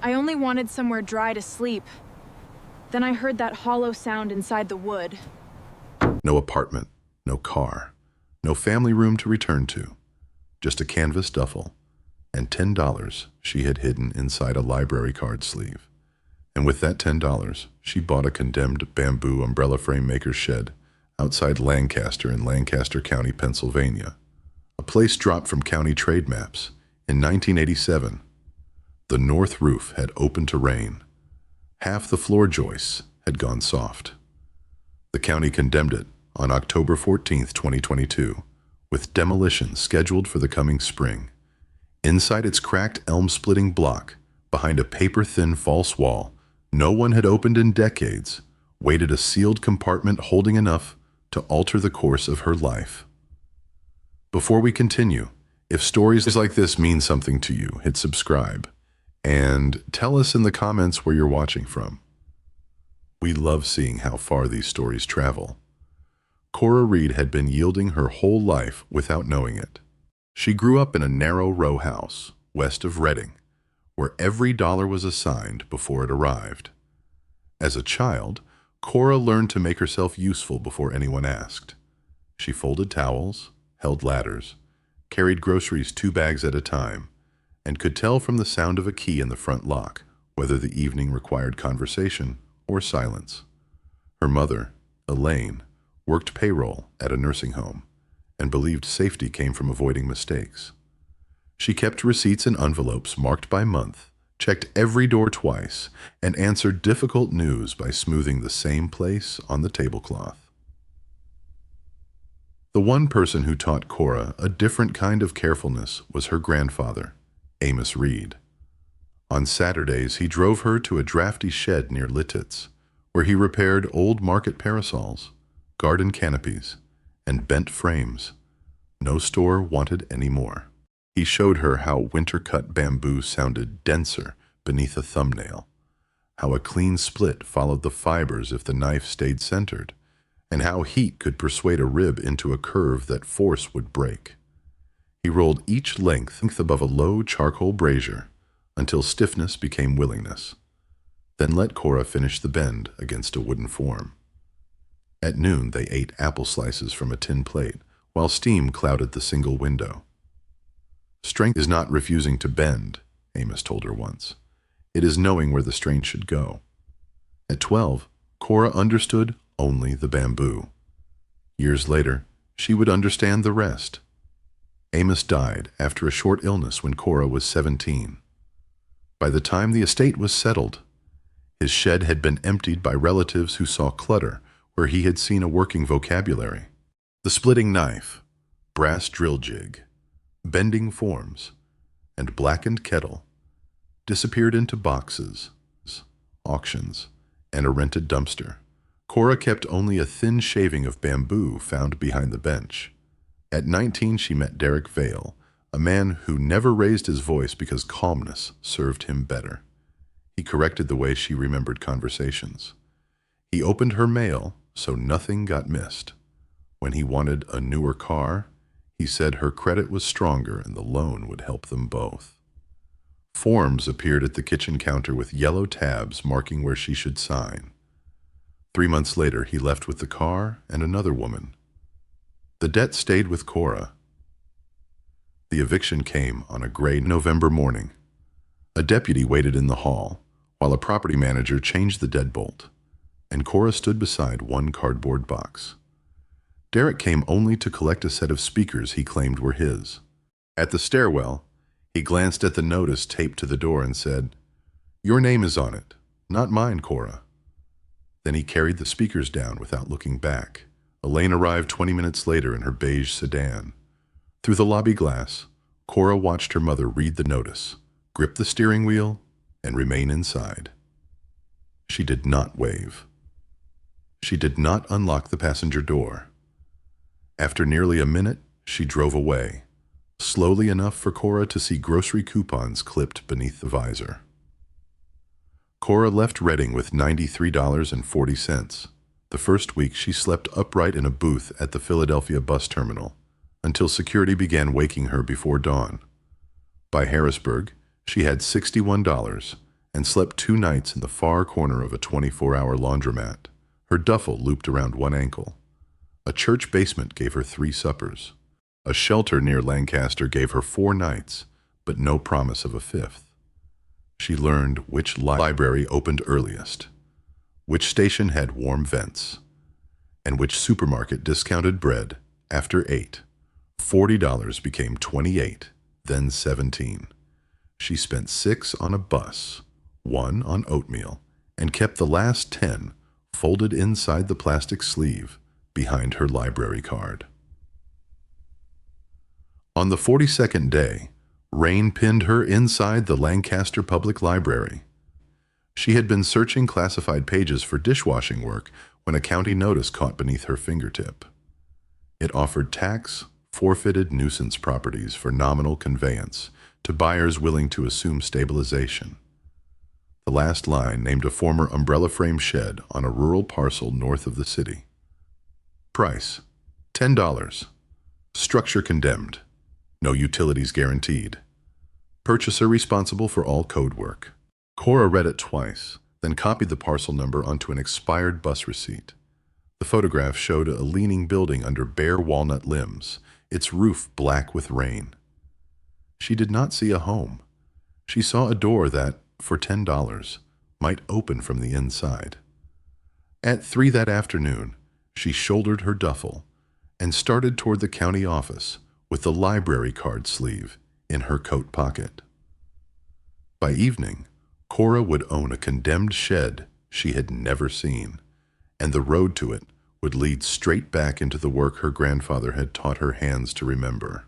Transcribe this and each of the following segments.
I only wanted somewhere dry to sleep. Then I heard that hollow sound inside the wood. No apartment, no car, no family room to return to. Just a canvas duffel and $10 she had hidden inside a library card sleeve. And with that $10, she bought a condemned bamboo umbrella frame maker's shed outside Lancaster in Lancaster County, Pennsylvania. A place dropped from county trade maps in 1987. The north roof had opened to rain. Half the floor joists had gone soft. The county condemned it on October 14, 2022, with demolition scheduled for the coming spring. Inside its cracked elm-splitting block, behind a paper-thin false wall, no one had opened in decades, waited a sealed compartment holding enough to alter the course of her life. Before we continue, if stories like this mean something to you, hit subscribe and tell us in the comments where you're watching from. We love seeing how far these stories travel. Cora Reed had been yielding her whole life without knowing it. She grew up in a narrow row house west of Reading, where every dollar was assigned before it arrived. As a child, Cora learned to make herself useful before anyone asked. She folded towels, held ladders, carried groceries 2 bags at a time, and could tell from the sound of a key in the front lock whether the evening required conversation or silence. Her mother, Elaine, worked payroll at a nursing home and believed safety came from avoiding mistakes. She kept receipts in envelopes marked by month, checked every door twice, and answered difficult news by smoothing the same place on the tablecloth. The one person who taught Cora a different kind of carefulness was her grandfather, Amos Reed. On Saturdays, he drove her to a drafty shed near Littitz, where he repaired old market parasols, garden canopies, and bent frames. No store wanted any more. He showed her how winter-cut bamboo sounded denser beneath a thumbnail, how a clean split followed the fibers if the knife stayed centered, and how heat could persuade a rib into a curve that force would break. He rolled each length above a low charcoal brazier until stiffness became willingness, then let Cora finish the bend against a wooden form. At noon, they ate apple slices from a tin plate, while steam clouded the single window. Strength is not refusing to bend, Amos told her once. It is knowing where the strength should go. At 12, Cora understood only the bamboo. Years later, she would understand the rest. Amos died after a short illness when Cora was 17. By the time the estate was settled, his shed had been emptied by relatives who saw clutter where he had seen a working vocabulary. The splitting knife, brass drill jig, bending forms, and blackened kettle disappeared into boxes, auctions, and a rented dumpster. Cora kept only a thin shaving of bamboo found behind the bench. At 19, she met Derek Vale, a man who never raised his voice because calmness served him better. He corrected the way she remembered conversations. He opened her mail so nothing got missed. When he wanted a newer car, he said her credit was stronger and the loan would help them both. Forms appeared at the kitchen counter with yellow tabs marking where she should sign. 3 months later, he left with the car and another woman. The debt stayed with Cora. The eviction came on a gray November morning. A deputy waited in the hall, while a property manager changed the deadbolt, and Cora stood beside one cardboard box. Derek came only to collect a set of speakers he claimed were his. At the stairwell, he glanced at the notice taped to the door and said, "Your name is on it, not mine, Cora." Then he carried the speakers down without looking back. Elaine arrived 20 minutes later in her beige sedan. Through the lobby glass, Cora watched her mother read the notice, grip the steering wheel, and remain inside. She did not wave. She did not unlock the passenger door. After nearly a minute, she drove away, slowly enough for Cora to see grocery coupons clipped beneath the visor. Cora left Reading with $93.40. The first week, she slept upright in a booth at the Philadelphia bus terminal until security began waking her before dawn. By Harrisburg, she had $61 and slept 2 nights in the far corner of a 24-hour laundromat, her duffel looped around one ankle. A church basement gave her 3 suppers. A shelter near Lancaster gave her 4 nights, but no promise of a 5th. She learned which library opened earliest, which station had warm vents, and which supermarket discounted bread after 8. $40 became 28, then 17. She spent 6 on a bus, 1 on oatmeal, and kept the last 10 folded inside the plastic sleeve behind her library card. On the 42nd day, rain pinned her inside the Lancaster Public Library. She had been searching classified pages for dishwashing work when a county notice caught beneath her fingertip. It offered tax, forfeited nuisance properties for nominal conveyance to buyers willing to assume stabilization. The last line named a former umbrella frame shed on a rural parcel north of the city. Price, $10. Structure condemned. No utilities guaranteed. Purchaser responsible for all code work. Cora read it twice, then copied the parcel number onto an expired bus receipt. The photograph showed a leaning building under bare walnut limbs, its roof black with rain. She did not see a home. She saw a door that, for $10, might open from the inside. At 3 that afternoon, she shouldered her duffel and started toward the county office with the library card sleeve in her coat pocket. By evening, Cora would own a condemned shed she had never seen, and the road to it would lead straight back into the work her grandfather had taught her hands to remember.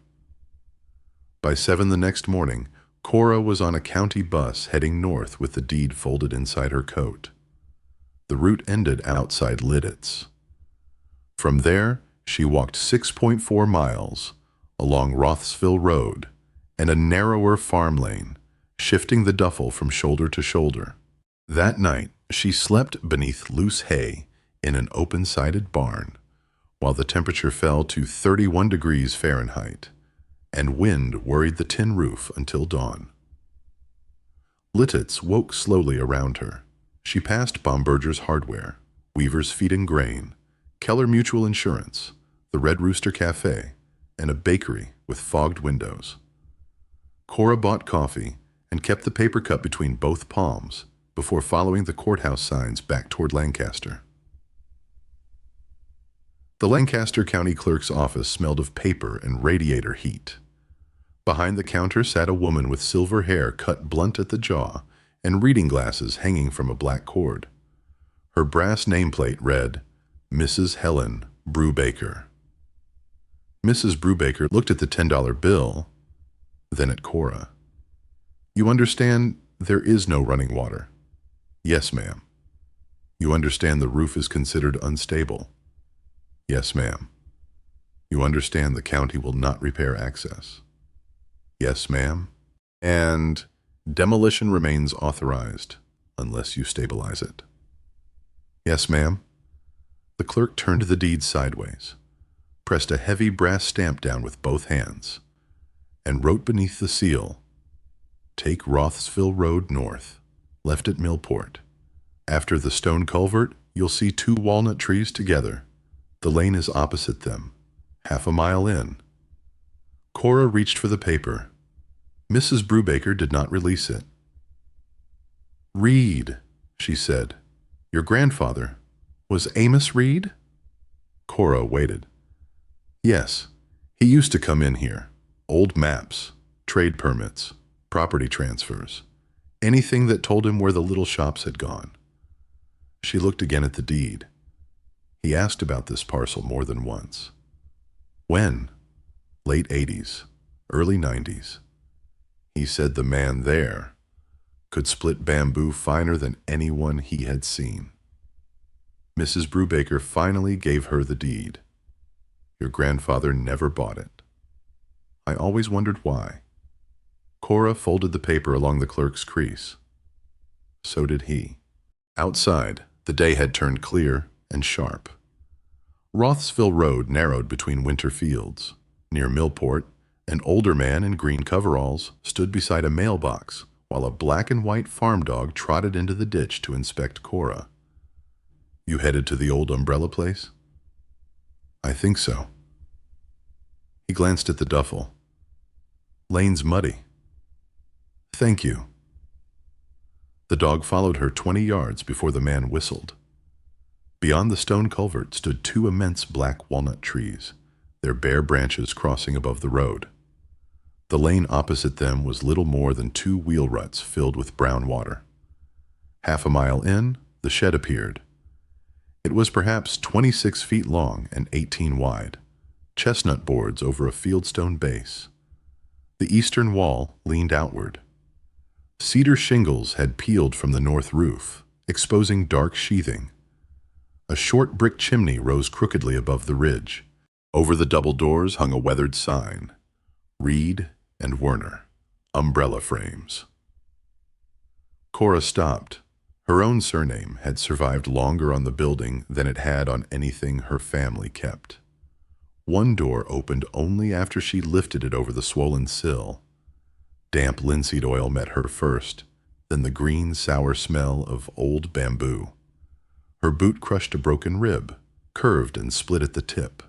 By 7 the next morning, Cora was on a county bus heading north with the deed folded inside her coat. The route ended outside Lidditz. From there, she walked 6.4 miles along Rothsville Road and a narrower farm lane, shifting the duffel from shoulder to shoulder. That night, she slept beneath loose hay in an open-sided barn, while the temperature fell to 31 degrees Fahrenheit, and wind worried the tin roof until dawn. Lidditz woke slowly around her. She passed Baumberger's Hardware, Weaver's Feed and Grain, Keller Mutual Insurance, the Red Rooster Cafe, and a bakery with fogged windows. Cora bought coffee and kept the paper cup between both palms before following the courthouse signs back toward Lancaster. The Lancaster County clerk's office smelled of paper and radiator heat. Behind the counter sat a woman with silver hair cut blunt at the jaw and reading glasses hanging from a black cord. Her brass nameplate read, Mrs. Helen Brubaker. Mrs. Brubaker looked at the $10 bill, then at Cora. You understand there is no running water? Yes, ma'am. You understand the roof is considered unstable? Yes, ma'am. You understand the county will not repair access? Yes, ma'am. And demolition remains authorized unless you stabilize it? Yes, ma'am. The clerk turned the deed sideways, pressed a heavy brass stamp down with both hands, and wrote beneath the seal, Take Rothsville Road north, left at Millport. After the stone culvert, you'll see 2 walnut trees together. The lane is opposite them, half a mile in. Cora reached for the paper. Mrs. Brubaker did not release it. Reed, she said. Your grandfather was Amos Reed? Cora waited. Yes, he used to come in here. Old maps, trade permits, property transfers, anything that told him where the little shops had gone. She looked again at the deed. He asked about this parcel more than once. When? Late 80s, early 90s. He said the man there could split bamboo finer than anyone he had seen. Mrs. Brubaker finally gave her the deed. Your grandfather never bought it. I always wondered why. Cora folded the paper along the clerk's crease. So did he. Outside, the day had turned clear and sharp. Rothsville Road narrowed between winter fields. Near Millport, an older man in green coveralls stood beside a mailbox while a black and white farm dog trotted into the ditch to inspect Cora. "You headed to the old umbrella place?" "I think so." He glanced at the duffel. "Lane's muddy." "Thank you." The dog followed her 20 yards before the man whistled. Beyond the stone culvert stood 2 immense black walnut trees, their bare branches crossing above the road. The lane opposite them was little more than 2 wheel ruts filled with brown water. Half a mile in, the shed appeared. It was perhaps 26 feet long and 18 wide, chestnut boards over a fieldstone base. The eastern wall leaned outward. Cedar shingles had peeled from the north roof, exposing dark sheathing. A short brick chimney rose crookedly above the ridge. Over the double doors hung a weathered sign, Reed and Werner, umbrella frames. Cora stopped. Her own surname had survived longer on the building than it had on anything her family kept. One door opened only after she lifted it over the swollen sill. Damp linseed oil met her first, then the green, sour smell of old bamboo. Her boot crushed a broken rib, curved and split at the tip.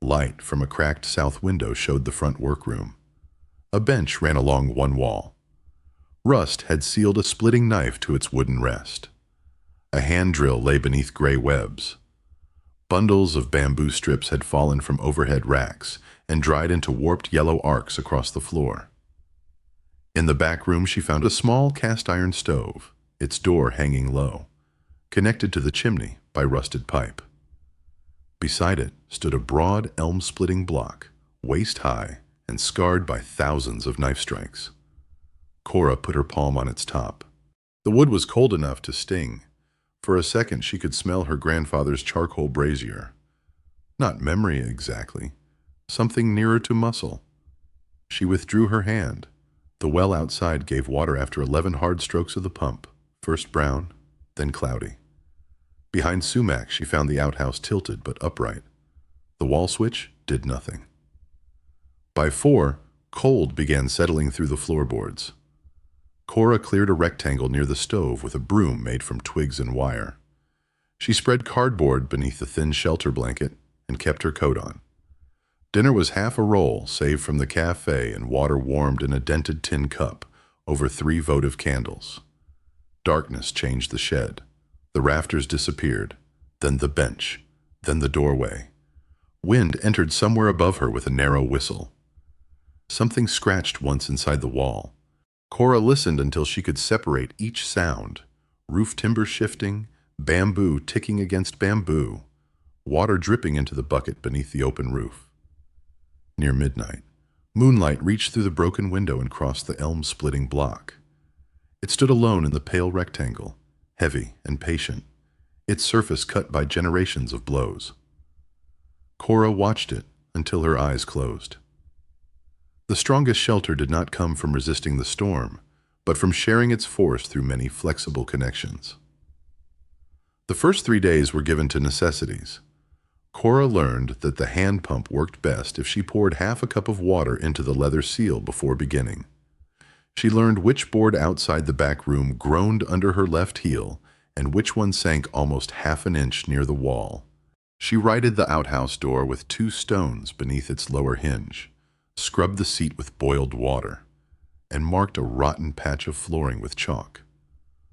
Light from a cracked south window showed the front workroom. A bench ran along one wall. Rust had sealed a splitting knife to its wooden rest. A hand drill lay beneath gray webs. Bundles of bamboo strips had fallen from overhead racks and dried into warped yellow arcs across the floor. In the back room she found a small cast-iron stove, its door hanging low, connected to the chimney by rusted pipe. Beside it stood a broad elm-splitting block, waist-high and scarred by thousands of knife strikes. Cora put her palm on its top. The wood was cold enough to sting. For a second she could smell her grandfather's charcoal brazier. Not memory exactly, something nearer to muscle. She withdrew her hand. The well outside gave water after 11 hard strokes of the pump, first brown, then cloudy. Behind sumac she found the outhouse tilted but upright. The wall switch did nothing. By 4, cold began settling through the floorboards. Cora cleared a rectangle near the stove with a broom made from twigs and wire. She spread cardboard beneath the thin shelter blanket and kept her coat on. Dinner was half a roll saved from the cafe and water warmed in a dented tin cup over 3 votive candles. Darkness changed the shed. The rafters disappeared, then the bench, then the doorway. Wind entered somewhere above her with a narrow whistle. Something scratched once inside the wall. Cora listened until she could separate each sound, roof timber shifting, bamboo ticking against bamboo, water dripping into the bucket beneath the open roof. Near midnight, moonlight reached through the broken window and crossed the elm-splitting block. It stood alone in the pale rectangle, heavy and patient, its surface cut by generations of blows. Cora watched it until her eyes closed. The strongest shelter did not come from resisting the storm, but from sharing its force through many flexible connections. The first 3 days were given to necessities. Cora learned that the hand pump worked best if she poured half a cup of water into the leather seal before beginning. She learned which board outside the back room groaned under her left heel and which one sank almost half an inch near the wall. She righted the outhouse door with 2 stones beneath its lower hinge, scrubbed the seat with boiled water, and marked a rotten patch of flooring with chalk,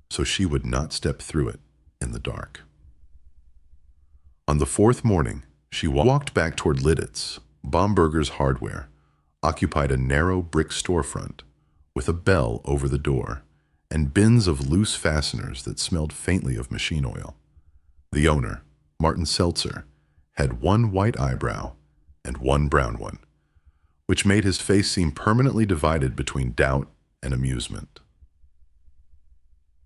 so she would not step through it in the dark. On the 4th morning, she walked back toward Liddit's, Baumberger's Hardware, occupied a narrow brick storefront, with a bell over the door, and bins of loose fasteners that smelled faintly of machine oil. The owner, Martin Seltzer, had 1 white eyebrow and 1 brown one, which made his face seem permanently divided between doubt and amusement.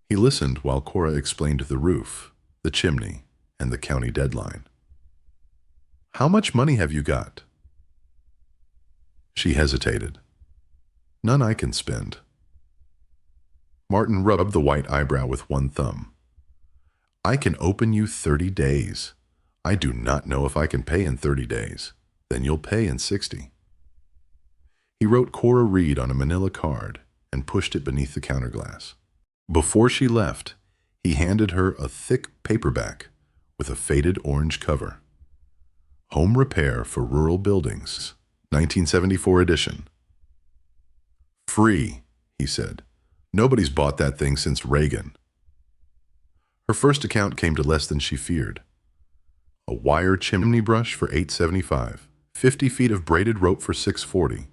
He listened while Cora explained the roof, the chimney, and the county deadline. "How much money have you got?" She hesitated. "None I can spend." Martin rubbed the white eyebrow with 1 thumb. "I can open you 30 days. I do not know if I can pay in 30 days. Then you'll pay in 60. He wrote Cora Reed on a manila card and pushed it beneath the counterglass. Before she left, he handed her a thick paperback with a faded orange cover. Home Repair for Rural Buildings, 1974 edition. Free, he said. Nobody's bought that thing since Reagan. Her first account came to less than she feared. A wire chimney brush for $8.75, 50 feet of braided rope for $6.40,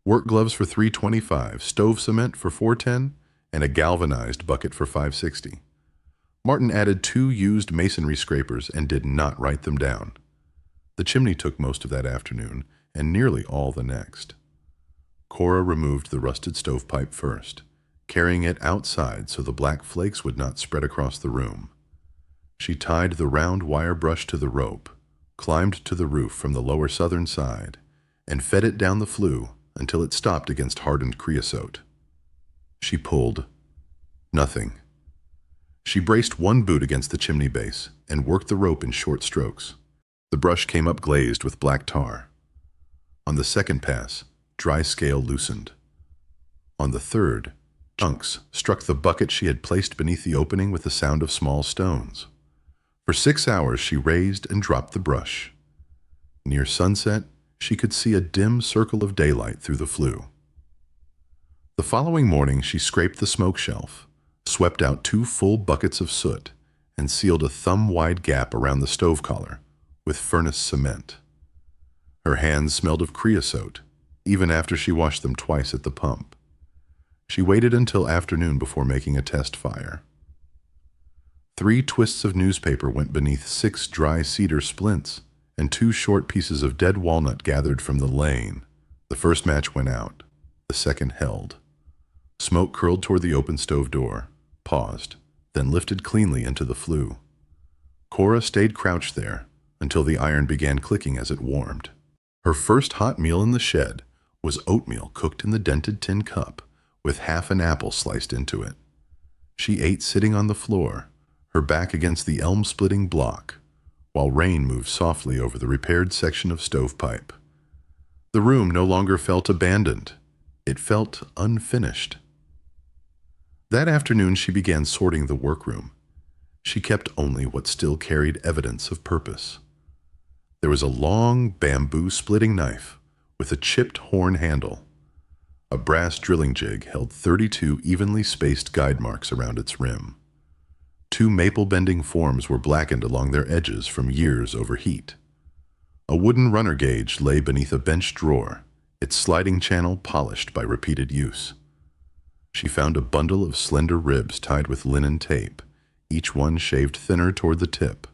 work gloves for $3.25, stove cement for $4.10, and a galvanized bucket for $5.60. Martin added 2 used masonry scrapers and did not write them down. The chimney took most of that afternoon and nearly all the next. Cora removed the rusted stovepipe first, carrying it outside so the black flakes would not spread across the room. She tied the round wire brush to the rope, climbed to the roof from the lower southern side, and fed it down the flue until it stopped against hardened creosote. She pulled. Nothing. She braced one boot against the chimney base and worked the rope in short strokes. The brush came up glazed with black tar. On the second pass, dry scale loosened. On the third, chunks struck the bucket she had placed beneath the opening with the sound of small stones. For 6 hours she raised and dropped the brush. Near sunset, she could see a dim circle of daylight through the flue. The following morning she scraped the smoke shelf, swept out 2 full buckets of soot, and sealed a thumb-wide gap around the stove collar with furnace cement. Her hands smelled of creosote, even after she washed them twice at the pump. She waited until afternoon before making a test fire. 3 twists of newspaper went beneath 6 dry cedar splints and 2 short pieces of dead walnut gathered from the lane. The first match went out. The second held. Smoke curled toward the open stove door, paused, then lifted cleanly into the flue. Cora stayed crouched there until the iron began clicking as it warmed. Her first hot meal in the shed was oatmeal cooked in the dented tin cup with half an apple sliced into it. She ate sitting on the floor, her back against the elm-splitting block, while rain moved softly over the repaired section of stovepipe. The room no longer felt abandoned. It felt unfinished. That afternoon she began sorting the workroom. She kept only what still carried evidence of purpose. There was a long bamboo splitting knife with a chipped horn handle. A brass drilling jig held 32 evenly spaced guide marks around its rim. 2 maple bending forms were blackened along their edges from years over heat. A wooden runner gauge lay beneath a bench drawer, its sliding channel polished by repeated use. She found a bundle of slender ribs tied with linen tape, each one shaved thinner toward the tip.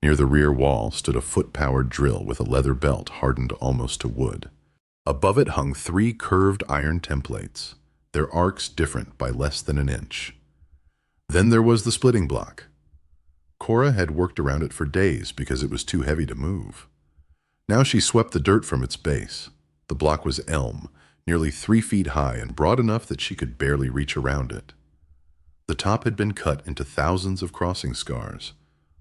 Near the rear wall stood a foot-powered drill with a leather belt hardened almost to wood. Above it hung 3 curved iron templates, their arcs different by less than an inch. Then there was the splitting block. Cora had worked around it for days because it was too heavy to move. Now she swept the dirt from its base. The block was elm, nearly 3 feet high and broad enough that she could barely reach around it. The top had been cut into thousands of crossing scars,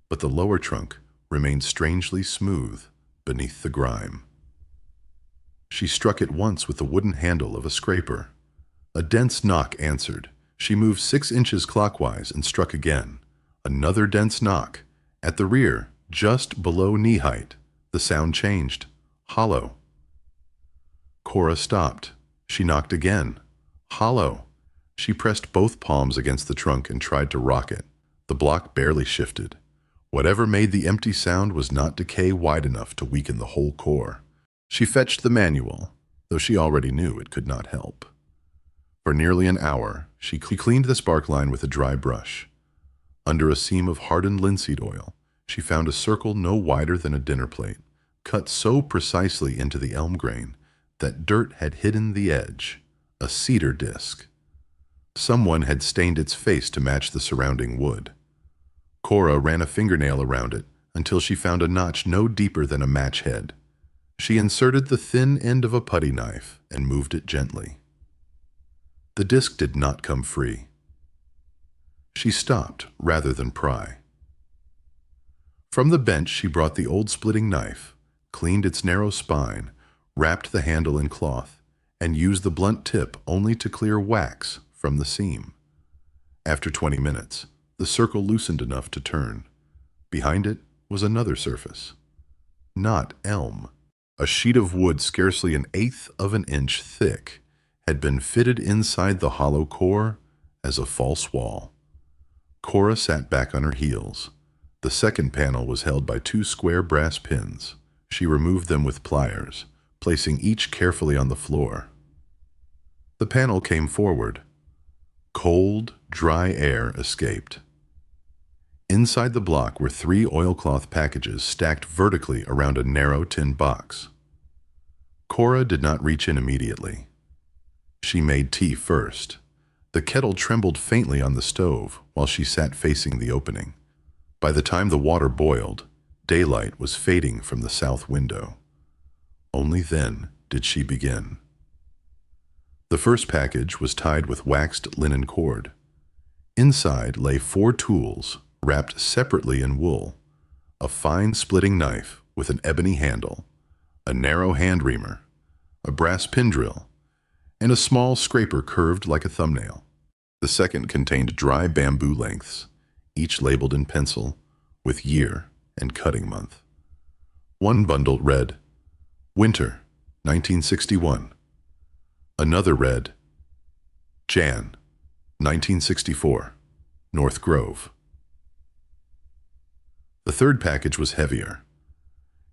but the lower trunk remained strangely smooth beneath the grime. She struck it once with the wooden handle of a scraper. A dense knock answered. She moved 6 inches clockwise and struck again. Another dense knock. At the rear, just below knee height, the sound changed. Hollow. Cora stopped. She knocked again. Hollow. She pressed both palms against the trunk and tried to rock it. The block barely shifted. Whatever made the empty sound was not decay wide enough to weaken the whole core. She fetched the manual, though she already knew it could not help. For nearly an hour, she cleaned the spark line with a dry brush. Under a seam of hardened linseed oil, she found a circle no wider than a dinner plate, cut so precisely into the elm grain that dirt had hidden the edge, a cedar disc. Someone had stained its face to match the surrounding wood. Cora ran a fingernail around it until she found a notch no deeper than a match head. She inserted the thin end of a putty knife and moved it gently. The disc did not come free. She stopped rather than pry. From the bench she brought the old splitting knife, cleaned its narrow spine, wrapped the handle in cloth, and used the blunt tip only to clear wax from the seam. After 20 minutes, the circle loosened enough to turn. Behind it was another surface. Not elm. A sheet of wood scarcely 1/8 of an inch thick had been fitted inside the hollow core as a false wall. Cora sat back on her heels. The second panel was held by 2 square brass pins. She removed them with pliers, placing each carefully on the floor. The panel came forward. Cold, dry air escaped. Inside the block were 3 oilcloth packages stacked vertically around a narrow tin box. Cora did not reach in immediately. She made tea first. The kettle trembled faintly on the stove while she sat facing the opening. By the time the water boiled, daylight was fading from the south window. Only then did she begin. The first package was tied with waxed linen cord. Inside lay 4 tools wrapped separately in wool: a fine splitting knife with an ebony handle, a narrow hand reamer, a brass pin drill, and a small scraper curved like a thumbnail. The second contained dry bamboo lengths, each labeled in pencil, with year and cutting month. One bundle read, "Winter, 1961." Another read, "Jan, 1964, North Grove." The third package was heavier.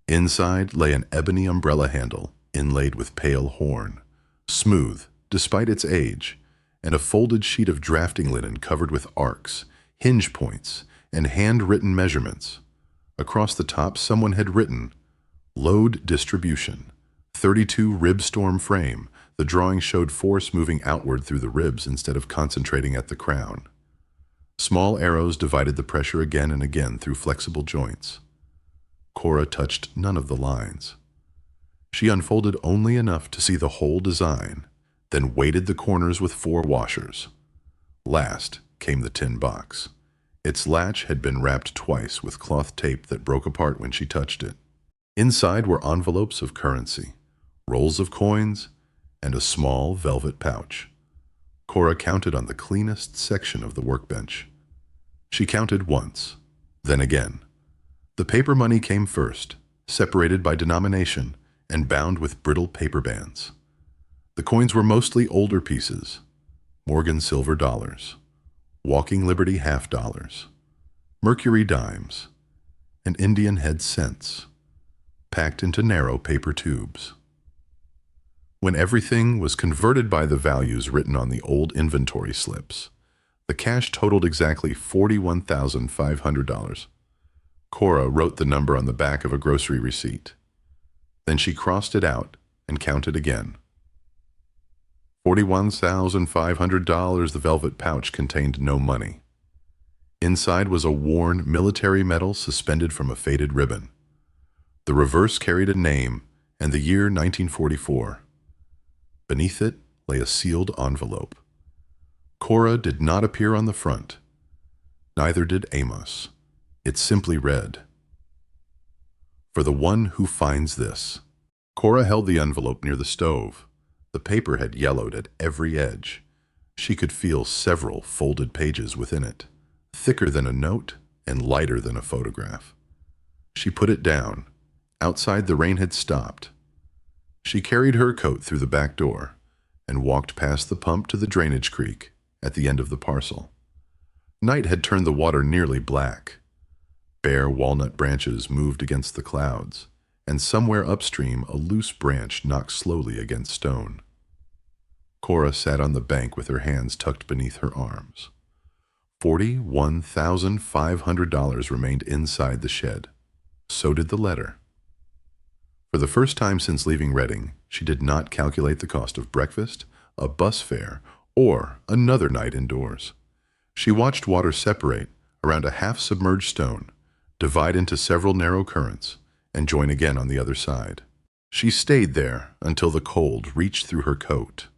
Inside lay an ebony umbrella handle inlaid with pale horn, smooth despite its age, and a folded sheet of drafting linen covered with arcs, hinge points, and handwritten measurements. Across the top someone had written, "Load distribution, 32 rib storm frame." The drawing showed force moving outward through the ribs instead of concentrating at the crown. Small arrows divided the pressure again and again through flexible joints. Cora touched none of the lines. She unfolded only enough to see the whole design, then weighted the corners with 4 washers. Last came the tin box. Its latch had been wrapped twice with cloth tape that broke apart when she touched it. Inside were envelopes of currency, rolls of coins, and a small velvet pouch. Cora counted on the cleanest section of the workbench. She counted once, then again. The paper money came first, separated by denomination and bound with brittle paper bands. The coins were mostly older pieces: Morgan silver dollars, Walking Liberty half-dollars, Mercury dimes, and Indian head cents, packed into narrow paper tubes. When everything was converted by the values written on the old inventory slips, the cash totaled exactly $41,500. Cora wrote the number on the back of a grocery receipt. Then she crossed it out and counted again. $41,500. The velvet pouch contained no money. Inside was a worn military medal suspended from a faded ribbon. The reverse carried a name and the year 1944. Beneath it lay a sealed envelope. Cora did not appear on the front. Neither did Amos. It simply read, "For the one who finds this." Cora held the envelope near the stove. The paper had yellowed at every edge. She could feel several folded pages within it, thicker than a note and lighter than a photograph. She put it down. Outside, the rain had stopped. She carried her coat through the back door and walked past the pump to the drainage creek at the end of the parcel. Night had turned the water nearly black. Bare walnut branches moved against the clouds, and somewhere upstream a loose branch knocked slowly against stone. Cora sat on the bank with her hands tucked beneath her arms. $41,500 remained inside the shed. So did the letter. For the first time since leaving Reading, she did not calculate the cost of breakfast, a bus fare, or another night indoors. She watched water separate around a half-submerged stone, divide into several narrow currents, and join again on the other side. She stayed there until the cold reached through her coat.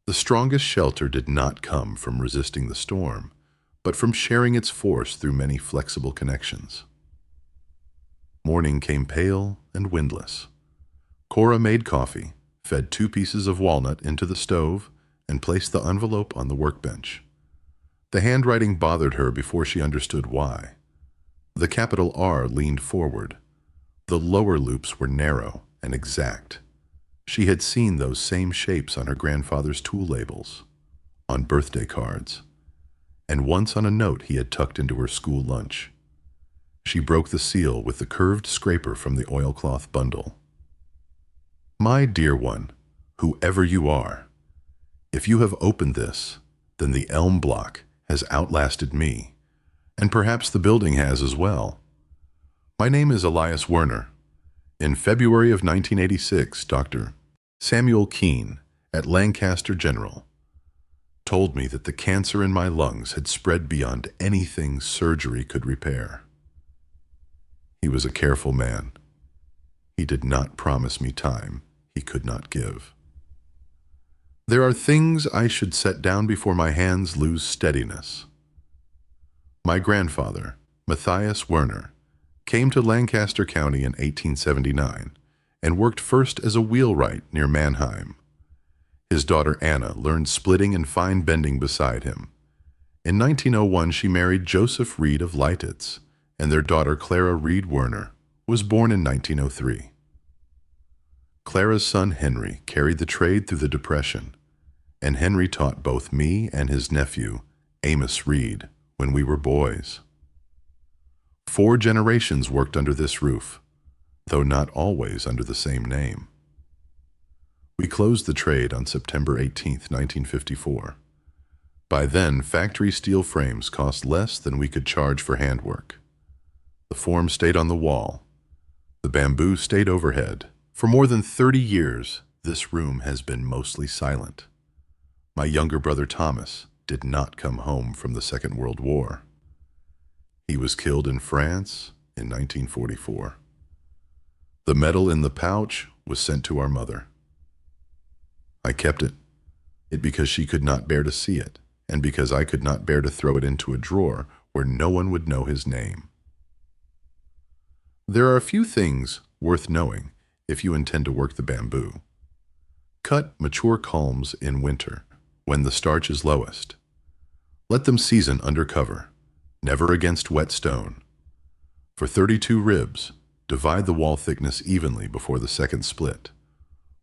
The strongest shelter did not come from resisting the storm, but from sharing its force through many flexible connections. Morning came pale and windless. Cora made coffee, fed 2 pieces of walnut into the stove, and placed the envelope on the workbench. The handwriting bothered her before she understood why. The capital R leaned forward. The lower loops were narrow and exact. She had seen those same shapes on her grandfather's tool labels, on birthday cards, and once on a note he had tucked into her school lunch. She broke the seal with the curved scraper from the oilcloth bundle. "My dear one, whoever you are, if you have opened this, then the elm block has outlasted me, and perhaps the building has as well. My name is Elias Werner. In February of 1986, Dr. Samuel Keene at Lancaster General told me that the cancer in my lungs had spread beyond anything surgery could repair. He was a careful man. He did not promise me time he could not give. There are things I should set down before my hands lose steadiness. My grandfather, Matthias Werner, came to Lancaster County in 1879 and worked first as a wheelwright near Mannheim. His daughter Anna learned splitting and fine bending beside him. In 1901, she married Joseph Reed of Leititz, and their daughter Cora Reed Werner was born in 1903. Clara's son Henry carried the trade through the Depression, and Henry taught both me and his nephew, Amos Reed, when we were boys. 4 generations worked under this roof, though not always under the same name. We closed the trade on September 18, 1954. By then, factory steel frames cost less than we could charge for handwork. The form stayed on the wall. The bamboo stayed overhead. For more than 30 years, this room has been mostly silent. My younger brother Thomas did not come home from the Second World War. He was killed in France in 1944. The medal in the pouch was sent to our mother. I kept it because she could not bear to see it, and because I could not bear to throw it into a drawer where no one would know his name. There are a few things worth knowing if you intend to work the bamboo. Cut mature culms in winter, when the starch is lowest. Let them season under cover, never against wet stone. For 32 ribs, divide the wall thickness evenly before the second split,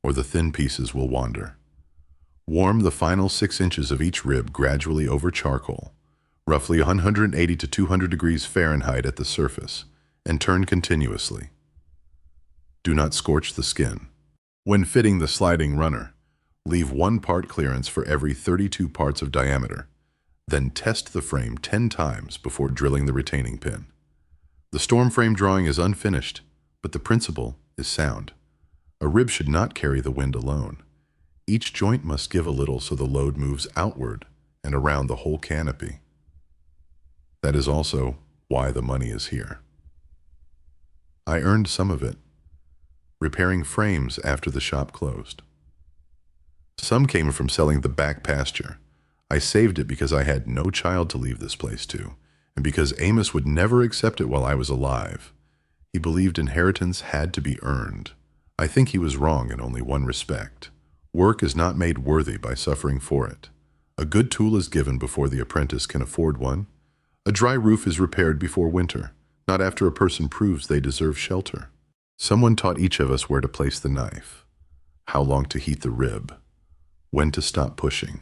or the thin pieces will wander. Warm the final 6 inches of each rib gradually over charcoal, roughly 180 to 200 degrees Fahrenheit at the surface, and turn continuously. Do not scorch the skin. When fitting the sliding runner, leave 1 part clearance for every 32 parts of diameter. Then test the frame 10 times before drilling the retaining pin. The storm frame drawing is unfinished, but the principle is sound. A rib should not carry the wind alone. Each joint must give a little so the load moves outward and around the whole canopy. That is also why the money is here. I earned some of it, repairing frames after the shop closed. Some came from selling the back pasture. I saved it because I had no child to leave this place to, and because Amos would never accept it while I was alive. He believed inheritance had to be earned. I think he was wrong in only one respect. Work is not made worthy by suffering for it. A good tool is given before the apprentice can afford one. A dry roof is repaired before winter, not after a person proves they deserve shelter. Someone taught each of us where to place the knife, how long to heat the rib, when to stop pushing.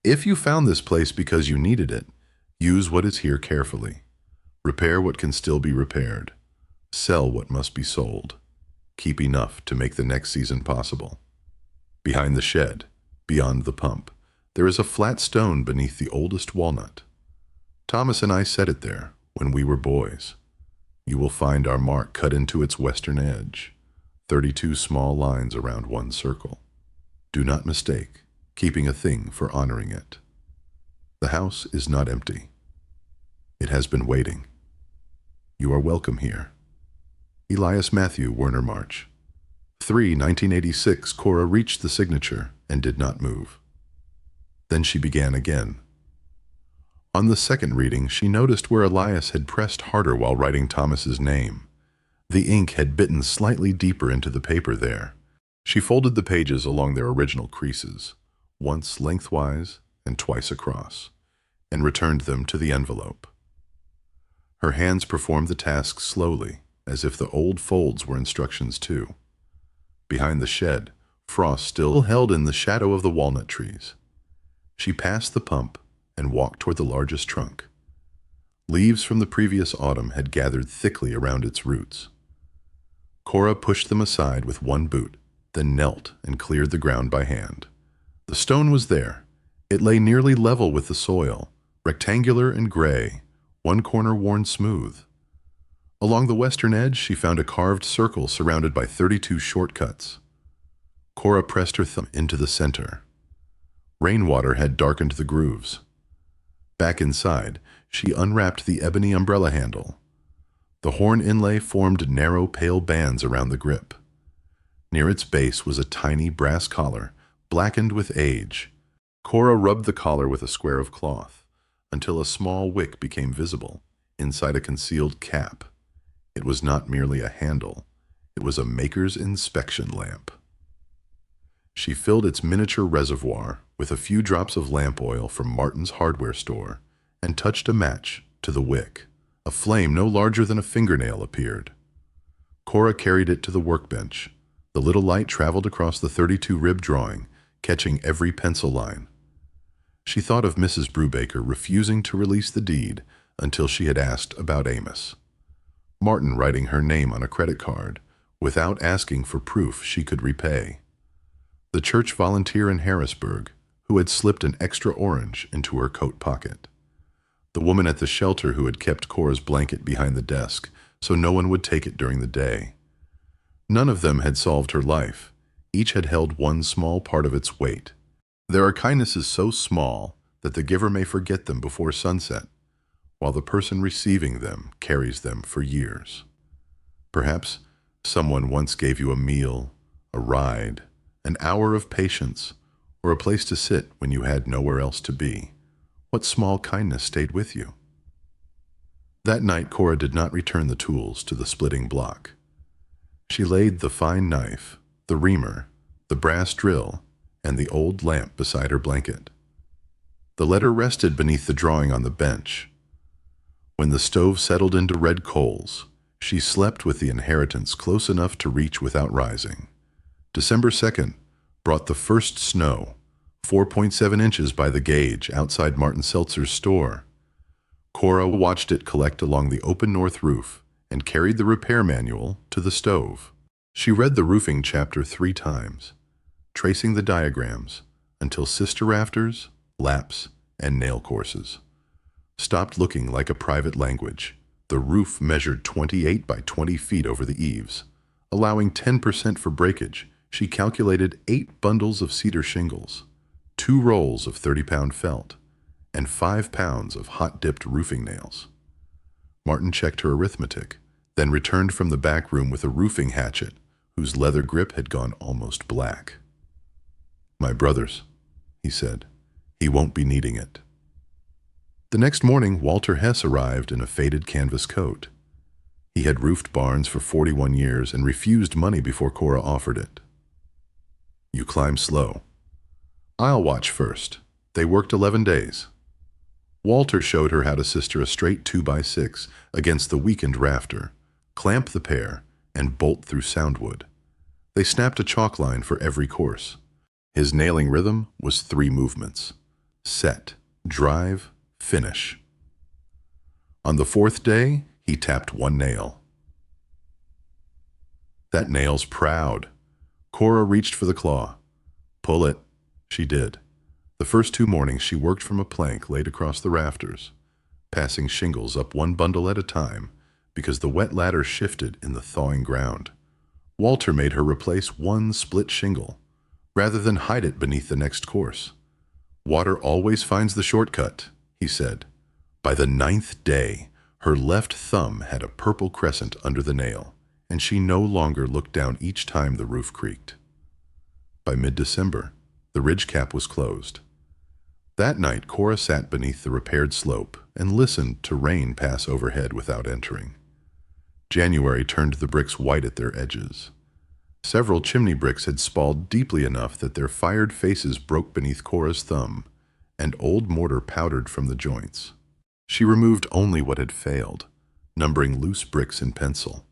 If you found this place because you needed it, use what is here carefully. Repair what can still be repaired. Sell what must be sold. Keep enough to make the next season possible. Behind the shed, beyond the pump, there is a flat stone beneath the oldest walnut. Thomas and I set it there when we were boys. You will find our mark cut into its western edge, 32 small lines around one circle. Do not mistake keeping a thing for honoring it. The house is not empty. It has been waiting. You are welcome here. Elias Matthew Werner March. 1986, Cora reached the signature and did not move. Then she began again. On the second reading, she noticed where Elias had pressed harder while writing Thomas's name. The ink had bitten slightly deeper into the paper there. She folded the pages along their original creases, once lengthwise and twice across, and returned them to the envelope. Her hands performed the task slowly, as if the old folds were instructions too. Behind the shed, frost still held in the shadow of the walnut trees. She passed the pump and walked toward the largest trunk. Leaves from the previous autumn had gathered thickly around its roots. Cora pushed them aside with one boot, then knelt and cleared the ground by hand. The stone was there. It lay nearly level with the soil, rectangular and gray, one corner worn smooth. Along the western edge, she found a carved circle surrounded by 32 shortcuts. Cora pressed her thumb into the center. Rainwater had darkened the grooves. Back inside, she unwrapped the ebony umbrella handle. The horn inlay formed narrow, pale bands around the grip. Near its base was a tiny brass collar, blackened with age. Cora rubbed the collar with a square of cloth, until a small wick became visible, inside a concealed cap. It was not merely a handle, it was a maker's inspection lamp. She filled its miniature reservoir with a few drops of lamp oil from Martin's hardware store and touched a match to the wick. A flame no larger than a fingernail appeared. Cora carried it to the workbench. The little light traveled across the 32-rib drawing, catching every pencil line. She thought of Mrs. Brubaker refusing to release the deed until she had asked about Amos. Martin writing her name on a credit card, without asking for proof she could repay. The church volunteer in Harrisburg, who had slipped an extra orange into her coat pocket. The woman at the shelter who had kept Cora's blanket behind the desk so no one would take it during the day. None of them had solved her life. Each had held one small part of its weight. There are kindnesses so small that the giver may forget them before sunset, while the person receiving them carries them for years. Perhaps someone once gave you a meal, a ride, an hour of patience, or a place to sit when you had nowhere else to be. What small kindness stayed with you? That night, Cora did not return the tools to the splitting block. She laid the fine knife, the reamer, the brass drill, and the old lamp beside her blanket. The letter rested beneath the drawing on the bench. When the stove settled into red coals, she slept with the inheritance close enough to reach without rising. December 2nd brought the first snow, 4.7 inches by the gauge outside Martin Seltzer's store. Cora watched it collect along the open north roof and carried the repair manual to the stove. She read the roofing chapter 3 times, tracing the diagrams until sister rafters, laps, and nail courses stopped looking like a private language. The roof measured 28 by 20 feet over the eaves. Allowing 10% for breakage, she calculated 8 bundles of cedar shingles, 2 rolls of 30-pound felt, and 5 pounds of hot-dipped roofing nails. Martin checked her arithmetic, then returned from the back room with a roofing hatchet whose leather grip had gone almost black. "My brother's," he said. "He won't be needing it." The next morning, Walter Hess arrived in a faded canvas coat. He had roofed barns for 41 years and refused money before Cora offered it. "You climb slow. I'll watch first." They worked 11 days. Walter showed her how to sister a straight 2x6 against the weakened rafter, clamp the pair, and bolt through soundwood. They snapped a chalk line for every course. His nailing rhythm was 3 movements: set, drive, finish. On the 4th day, he tapped 1 nail. "That nail's proud." Cora reached for the claw. "Pull it." She did. The first 2 mornings she worked from a plank laid across the rafters, passing shingles up 1 bundle at a time because the wet ladder shifted in the thawing ground. Walter made her replace 1 split shingle, rather than hide it beneath the next course. "Water always finds the shortcut," he said. By the 9th day, her left thumb had a purple crescent under the nail, and she no longer looked down each time the roof creaked. By mid-December, the ridge cap was closed. That night, Cora sat beneath the repaired slope and listened to rain pass overhead without entering. January turned the bricks white at their edges. Several chimney bricks had spalled deeply enough that their fired faces broke beneath Cora's thumb, and old mortar powdered from the joints. She removed only what had failed, numbering loose bricks in pencil.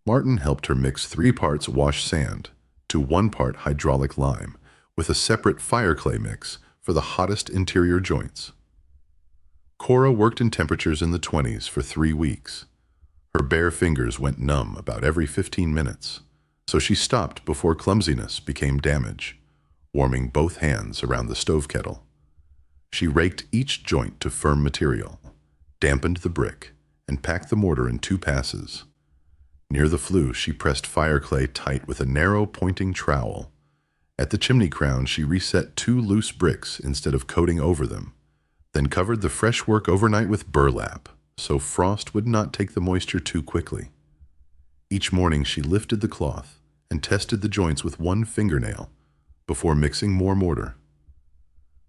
Martin helped her mix 3 parts wash sand to 1 part hydraulic lime, with a separate fire clay mix for the hottest interior joints. Cora worked in temperatures in the 20s for 3 weeks. Her bare fingers went numb about every 15 minutes, so she stopped before clumsiness became damage, warming both hands around the stove kettle. She raked each joint to firm material, dampened the brick, and packed the mortar in 2 passes. Near the flue, she pressed fire clay tight with a narrow pointing trowel. At the chimney crown, she reset 2 loose bricks instead of coating over them, then covered the fresh work overnight with burlap, so frost would not take the moisture too quickly. Each morning she lifted the cloth and tested the joints with 1 fingernail before mixing more mortar.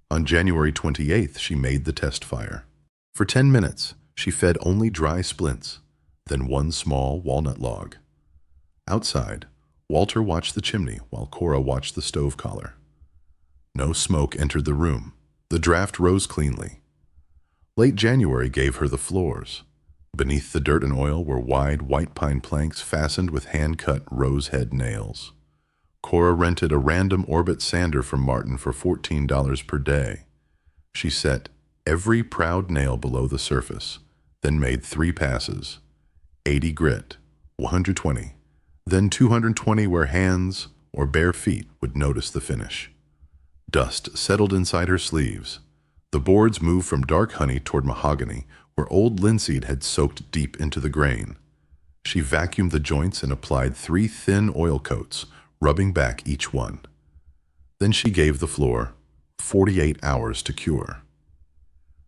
On January 28th, she made the test fire. For 10 minutes, she fed only dry splints, then 1 small walnut log. Outside, Walter watched the chimney while Cora watched the stove collar. No smoke entered the room. The draft rose cleanly. Late January gave her the floors. Beneath the dirt and oil were wide white pine planks fastened with hand-cut rose-head nails. Cora rented a random orbit sander from Martin for $14 per day. She set every proud nail below the surface, then made 3 passes. 80 grit, 120, then 220 where hands or bare feet would notice the finish. Dust settled inside her sleeves. The boards moved from dark honey toward mahogany, where old linseed had soaked deep into the grain. She vacuumed the joints and applied 3 thin oil coats, rubbing back each one. Then she gave the floor 48 hours to cure.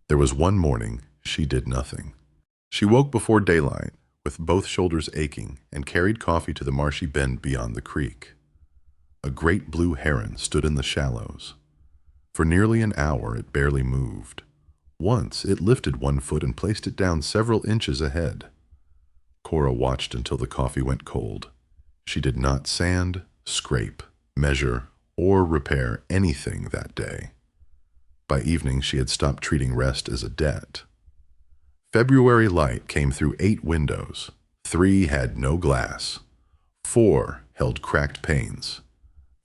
There was one morning she did nothing. She woke before daylight, with both shoulders aching, and carried coffee to the marshy bend beyond the creek. A great blue heron stood in the shallows. For nearly an hour it barely moved. Once it lifted 1 foot and placed it down several inches ahead. Cora watched until the coffee went cold. She did not sand, scrape, measure, or repair anything that day. By evening she had stopped treating rest as a debt. February light came through 8 windows. 3 had no glass. 4 held cracked panes.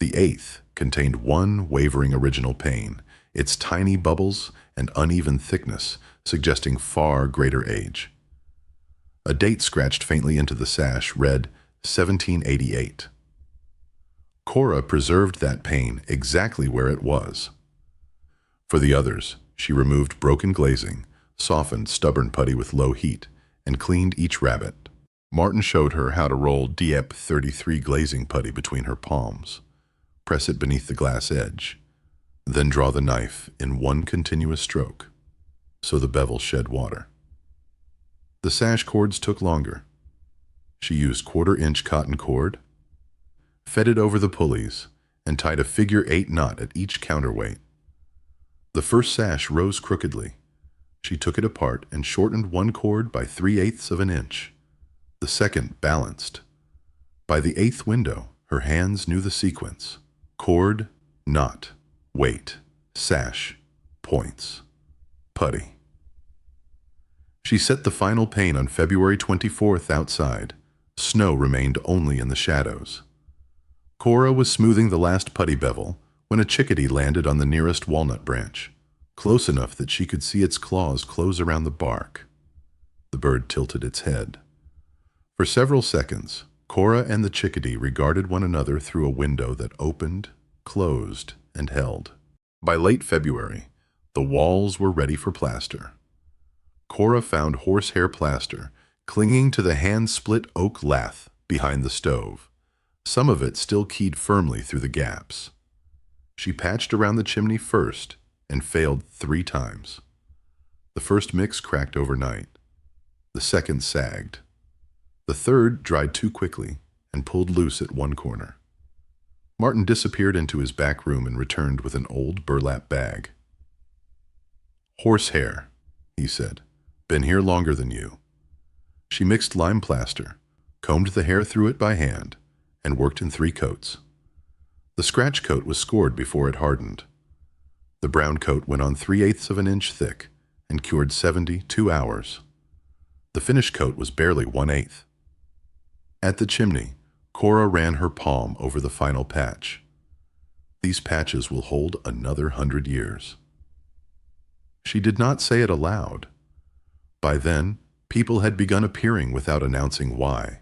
The 8th contained 1 wavering original pane, its tiny bubbles and uneven thickness suggesting far greater age. A date scratched faintly into the sash read 1788. Cora preserved that pane exactly where it was. For the others, she removed broken glazing, softened stubborn putty with low heat, and cleaned each rabbet. Martin showed her how to roll Dieppe 33 glazing putty between her palms, press it beneath the glass edge, then draw the knife in 1 continuous stroke, so the bevel shed water. The sash cords took longer. She used 1/4-inch cotton cord, fed it over the pulleys, and tied a figure-8 knot at each counterweight. The first sash rose crookedly. She took it apart and shortened 1 cord by 3/8 of an inch. The second balanced. By the 8th window, her hands knew the sequence: cord, knot, weight, sash, points, putty. She set the final pane on February 24th outside. Snow remained only in the shadows. Cora was smoothing the last putty bevel when a chickadee landed on the nearest walnut branch, close enough that she could see its claws close around the bark. The bird tilted its head. For several seconds, Cora and the chickadee regarded one another through a window that opened, closed, and held. By late February, the walls were ready for plaster. Cora found horsehair plaster clinging to the hand-split oak lath behind the stove, some of it still keyed firmly through the gaps. She patched around the chimney first and failed 3 times. The first mix cracked overnight. The second sagged. The third dried too quickly and pulled loose at 1 corner. Martin disappeared into his back room and returned with an old burlap bag. "Horsehair," he said. "Been here longer than you." She mixed lime plaster, combed the hair through it by hand, and worked in 3 coats. The scratch coat was scored before it hardened. The brown coat went on 3/8 of an inch thick and cured 72 hours. The finished coat was barely 1/8. At the chimney, Cora ran her palm over the final patch. These patches will hold another 100 years. She did not say it aloud. By then, people had begun appearing without announcing why.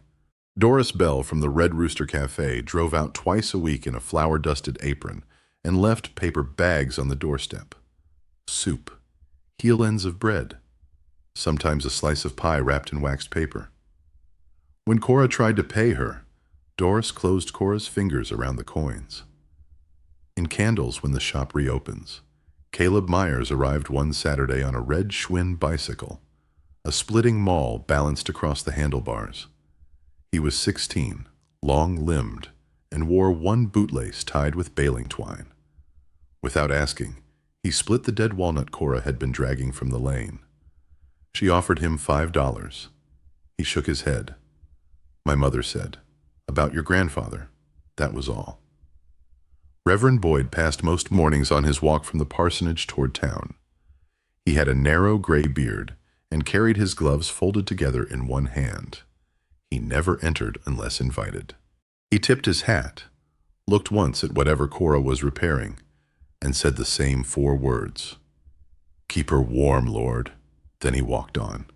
Doris Bell from the Red Rooster Cafe drove out twice a week in a flour-dusted apron and left paper bags on the doorstep. Soup, heel ends of bread, sometimes a slice of pie wrapped in waxed paper. When Cora tried to pay her, Doris closed Cora's fingers around the coins. In candles when the shop reopens, Caleb Myers arrived one Saturday on a red Schwinn bicycle, a splitting maul balanced across the handlebars. He was 16, long-limbed, and wore one bootlace tied with baling twine. Without asking, he split the dead walnut Cora had been dragging from the lane. She offered him $5. He shook his head. My mother said, "About your grandfather." That was all. Reverend Boyd passed most mornings on his walk from the parsonage toward town. He had a narrow gray beard and carried his gloves folded together in one hand. He never entered unless invited. He tipped his hat, looked once at whatever Cora was repairing, and said the same 4 words. "Keep her warm, Lord." Then he walked on.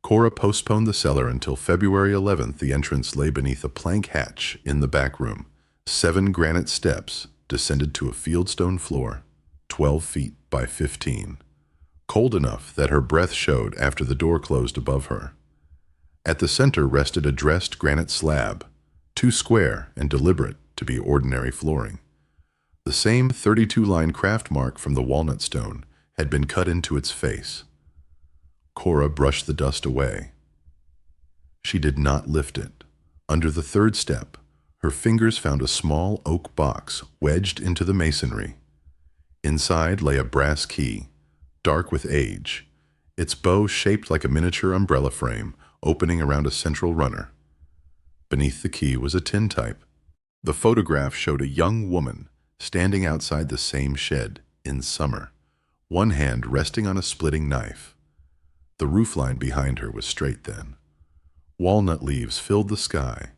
Cora postponed the cellar until February 11th. The entrance lay beneath a plank hatch in the back room. 7 granite steps descended to a fieldstone floor, 12 feet by 15, cold enough that her breath showed after the door closed above her. At the center rested a dressed granite slab, too square and deliberate to be ordinary flooring. The same 32-line craft mark from the walnut stone had been cut into its face. Cora brushed the dust away. She did not lift it. Under the 3rd step, her fingers found a small oak box wedged into the masonry. Inside lay a brass key, dark with age, its bow shaped like a miniature umbrella frame opening around a central runner. Beneath the key was a tintype. The photograph showed a young woman standing outside the same shed in summer, one hand resting on a splitting knife. The roofline behind her was straight then. Walnut leaves filled the sky.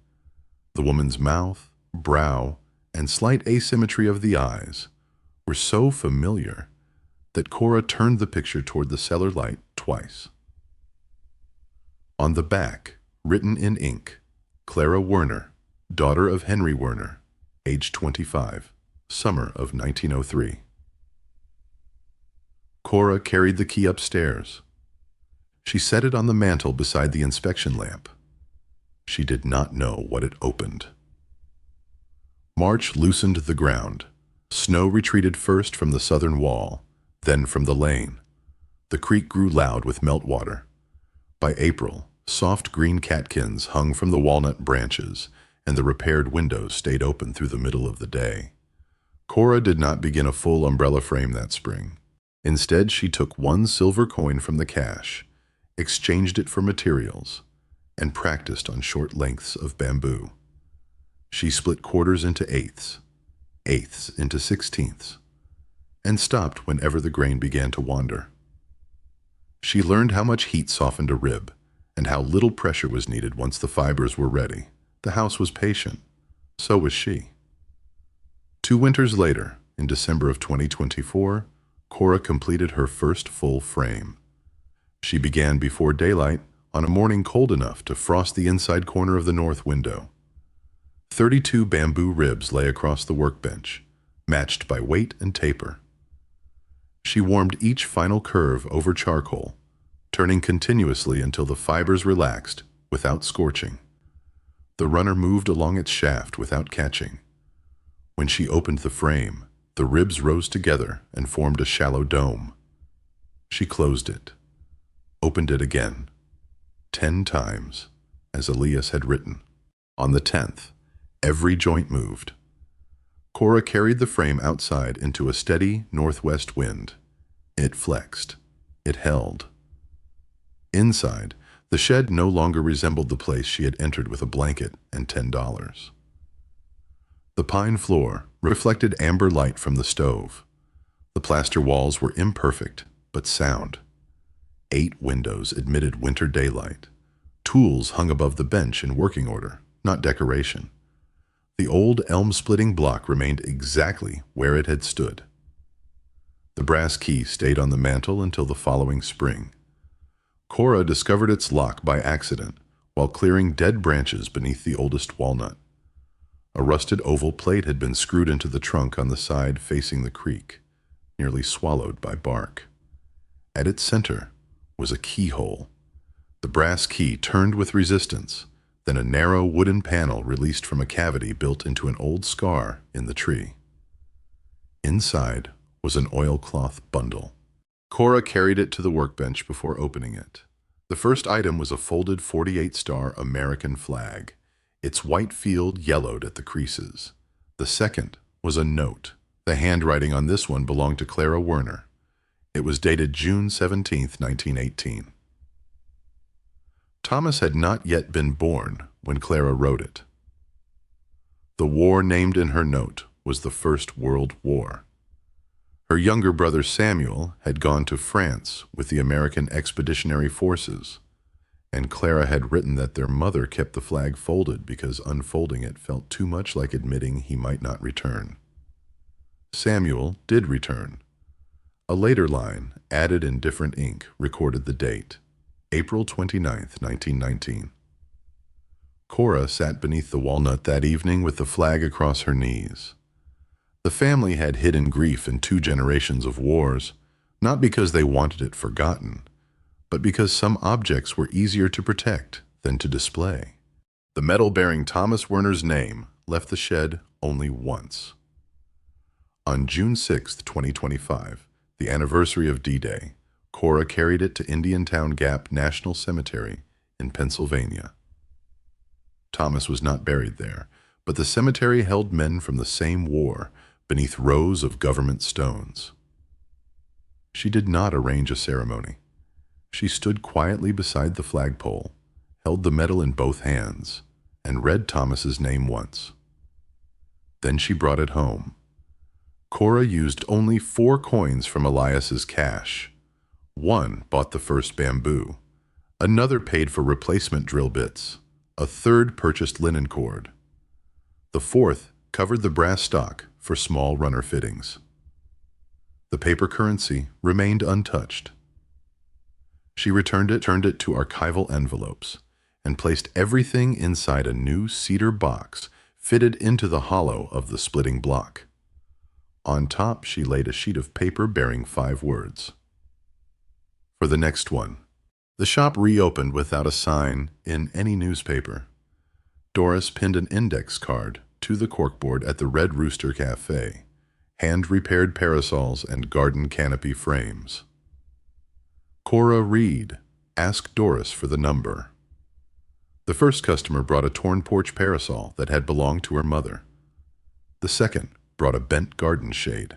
The woman's mouth, brow, and slight asymmetry of the eyes were so familiar that Cora turned the picture toward the cellar light twice. On the back, written in ink, Cora Werner, daughter of Henry Werner, age 25, summer of 1903. Cora carried the key upstairs. She set it on the mantel beside the inspection lamp. She did not know what it opened. March loosened the ground. Snow retreated first from the southern wall, then from the lane. The creek grew loud with meltwater. By April, soft green catkins hung from the walnut branches, and the repaired windows stayed open through the middle of the day. Cora did not begin a full umbrella frame that spring. Instead, she took 1 silver coin from the cash, exchanged it for materials, and practiced on short lengths of bamboo. She split quarters into eighths, eighths into 16ths, and stopped whenever the grain began to wander. She learned how much heat softened a rib, and how little pressure was needed once the fibers were ready. The house was patient. So was she. 2 winters later, in December of 2024, Cora completed her first full frame. She began before daylight on a morning cold enough to frost the inside corner of the north window. 32 bamboo ribs lay across the workbench, matched by weight and taper. She warmed each final curve over charcoal, turning continuously until the fibers relaxed without scorching. The runner moved along its shaft without catching. When she opened the frame, the ribs rose together and formed a shallow dome. She closed it, opened it again, 10 times, as Elias had written. On the 10th, every joint moved. Cora carried the frame outside into a steady northwest wind. It flexed. It held. Inside, the shed no longer resembled the place she had entered with a blanket and $10. The pine floor reflected amber light from the stove. The plaster walls were imperfect, but sound. 8 windows admitted winter daylight. Tools hung above the bench in working order, not decoration. The old elm-splitting block remained exactly where it had stood. The brass key stayed on the mantel until the following spring. Cora discovered its lock by accident while clearing dead branches beneath the oldest walnut. A rusted oval plate had been screwed into the trunk on the side facing the creek, nearly swallowed by bark. At its center was a keyhole. The brass key turned with resistance, then a narrow wooden panel released from a cavity built into an old scar in the tree. Inside was an oilcloth bundle. Cora carried it to the workbench before opening it. The first item was a folded 48-star American flag, its white field yellowed at the creases. The second was a note. The handwriting on this one belonged to Cora Werner. It was dated June 17, 1918. Thomas had not yet been born when Clara wrote it. The war named in her note was the First World War. Her younger brother Samuel had gone to France with the American Expeditionary Forces, and Clara had written that their mother kept the flag folded because unfolding it felt too much like admitting he might not return. Samuel did return. A later line, added in different ink, recorded the date, April 29, 1919. Cora sat beneath the walnut that evening with the flag across her knees. The family had hidden grief in 2 generations of wars, not because they wanted it forgotten, but because some objects were easier to protect than to display. The medal bearing Thomas Werner's name left the shed only once. On June 6, 2025, the anniversary of D-Day, Cora carried it to Indiantown Gap National Cemetery in Pennsylvania. Thomas was not buried there, but the cemetery held men from the same war beneath rows of government stones. She did not arrange a ceremony. She stood quietly beside the flagpole, held the medal in both hands, and read Thomas's name once. Then she brought it home. Cora used only 4 coins from Elias's cash. 1 bought the first bamboo. Another paid for replacement drill bits. A third purchased linen cord. The 4th covered the brass stock for small runner fittings. The paper currency remained untouched. She turned it to archival envelopes, and placed everything inside a new cedar box fitted into the hollow of the splitting block. On top, she laid a sheet of paper bearing 5 words. For the next one. The shop reopened without a sign in any newspaper. Doris pinned an index card to the corkboard at the Red Rooster Cafe, hand-repaired parasols and garden canopy frames. Cora Reed asked Doris for the number. The first customer brought a torn porch parasol that had belonged to her mother. The second brought a bent garden shade.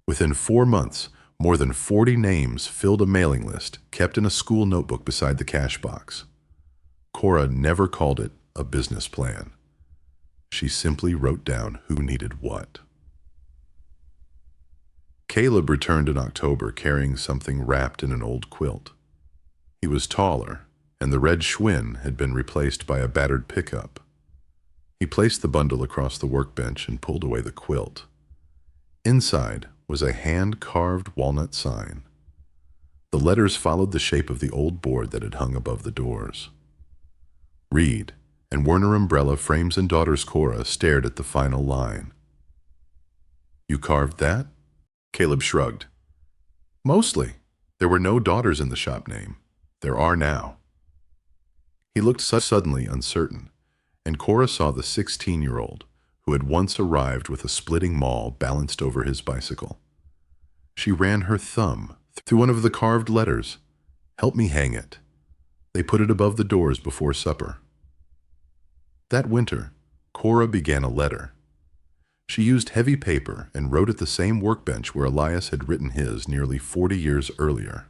Within 4 months, more than 40 names filled a mailing list kept in a school notebook beside the cash box. Cora never called it a business plan. She simply wrote down who needed what. Caleb returned in October carrying something wrapped in an old quilt. He was taller, and the red Schwinn had been replaced by a battered pickup. He placed the bundle across the workbench and pulled away the quilt. Inside was a hand-carved walnut sign. The letters followed the shape of the old board that had hung above the doors. Reed and Werner Umbrella Frames and Daughters Cora stared at the final line. "You carved that?" Caleb shrugged. "Mostly. There were no daughters in the shop name. There are now." He looked suddenly uncertain, and Cora saw the 16-year-old who had once arrived with a splitting maul balanced over his bicycle. She ran her thumb through one of the carved letters. "Help me hang it." They put it above the doors before supper. That winter, Cora began a letter. She used heavy paper and wrote at the same workbench where Elias had written his nearly 40 years earlier.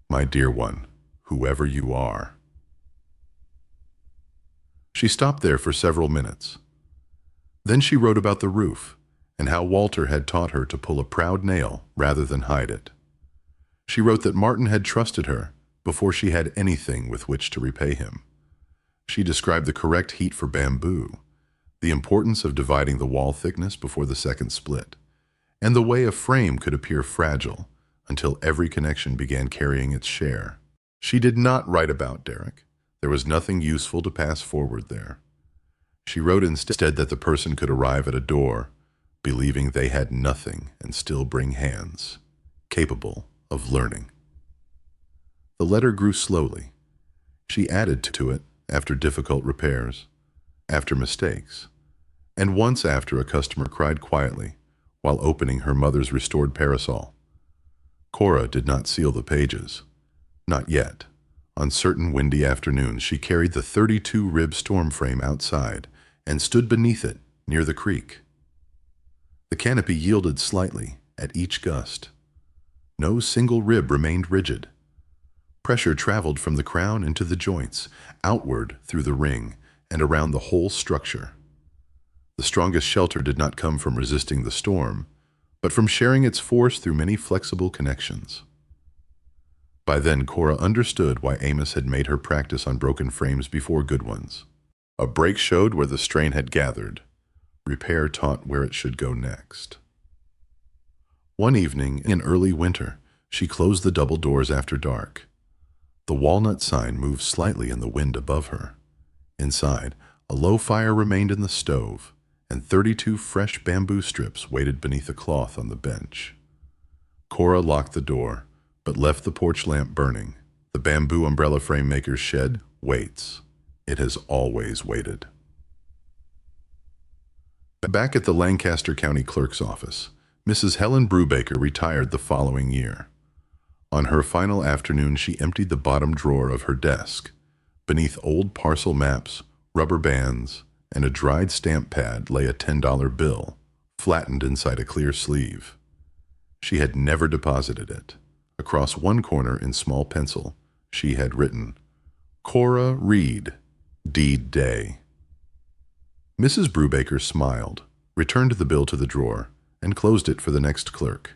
"My dear one, whoever you are." She stopped there for several minutes. Then she wrote about the roof and how Walter had taught her to pull a proud nail rather than hide it. She wrote that Martin had trusted her before she had anything with which to repay him. She described the correct heat for bamboo, the importance of dividing the wall thickness before the second split, and the way a frame could appear fragile until every connection began carrying its share. She did not write about Derek. There was nothing useful to pass forward there. She wrote instead that the person could arrive at a door, believing they had nothing and still bring hands, capable of learning. The letter grew slowly. She added to it after difficult repairs, after mistakes, and once after a customer cried quietly while opening her mother's restored parasol. Cora did not seal the pages. Not yet. On certain windy afternoons, she carried the 32-rib storm frame outside and stood beneath it near the creek. The canopy yielded slightly at each gust. No single rib remained rigid. Pressure traveled from the crown into the joints, outward through the ring, and around the whole structure. The strongest shelter did not come from resisting the storm, but from sharing its force through many flexible connections. By then, Cora understood why Amos had made her practice on broken frames before good ones. A break showed where the strain had gathered. Repair taught where it should go next. One evening in early winter, she closed the double doors after dark. The walnut sign moved slightly in the wind above her. Inside, a low fire remained in the stove, and 32 fresh bamboo strips waited beneath a cloth on the bench. Cora locked the door, but left the porch lamp burning. The bamboo umbrella frame maker's shed waits. It has always waited. Back at the Lancaster County clerk's office, Mrs. Helen Brubaker retired the following year. On her final afternoon, she emptied the bottom drawer of her desk. Beneath old parcel maps, rubber bands, and a dried stamp pad lay a $10 bill, flattened inside a clear sleeve. She had never deposited it. Across one corner in small pencil, she had written, "Cora Reed, Deed Day." Mrs. Brubaker smiled, returned the bill to the drawer, and closed it for the next clerk.